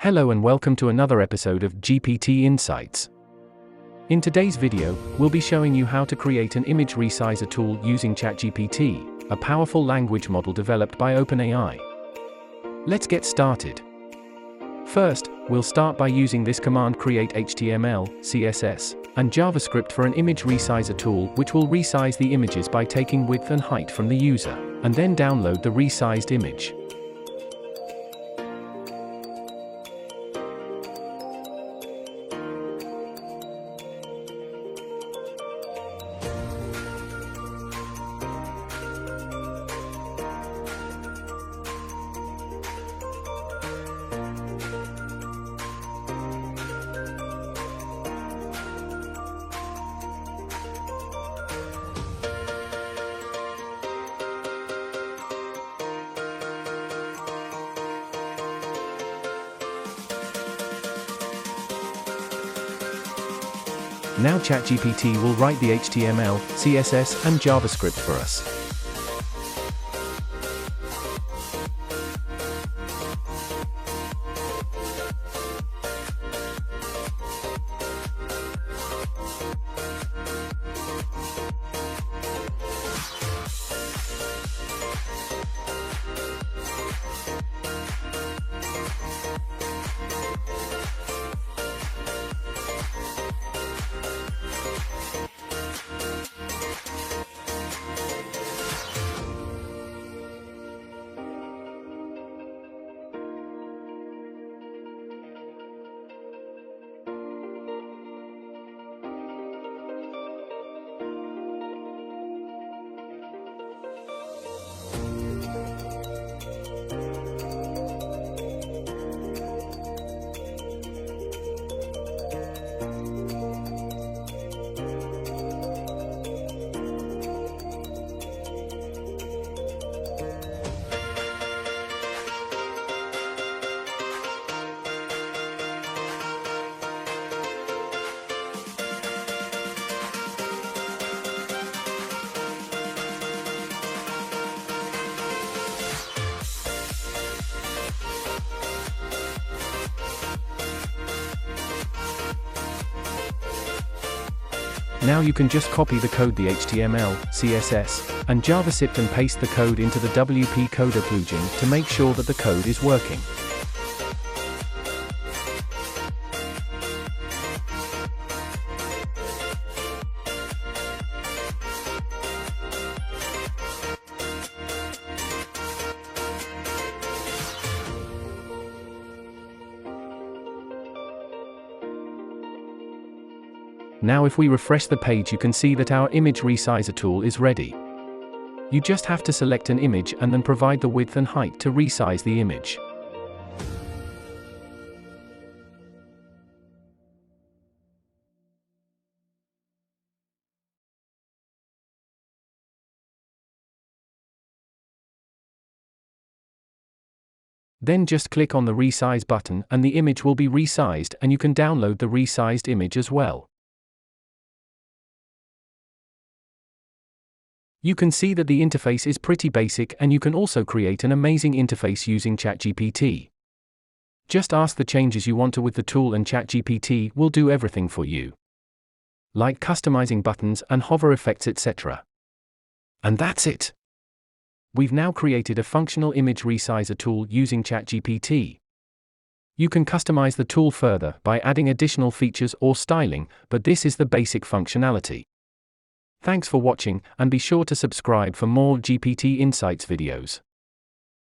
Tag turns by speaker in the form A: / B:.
A: Hello and welcome to another episode of GPT Insights. In today's video, we'll be showing you how to create an image resizer tool using ChatGPT, a powerful language model developed by OpenAI. Let's get started. First, we'll start by using this command: create HTML, CSS, and JavaScript for an image resizer tool, which will resize the images by taking width and height from the user, and then download the resized image. Now ChatGPT will write the HTML, CSS, and JavaScript for us. Now you can just copy the code, the HTML, CSS, and JavaScript, and paste the code into the WP Coder plugin to make sure that the code is working. Now if we refresh the page, you can see that our image resizer tool is ready. You just have to select an image and then provide the width and height to resize the image. Then just click on the resize button and the image will be resized, and you can download the resized image as well. You can see that the interface is pretty basic, and you can also create an amazing interface using ChatGPT. Just ask the changes you want to with the tool and ChatGPT will do everything for you, like customizing buttons and hover effects, etc. And that's it. We've now created a functional image resizer tool using ChatGPT. You can customize the tool further by adding additional features or styling, but this is the basic functionality. Thanks for watching, and be sure to subscribe for more GPT Insights videos.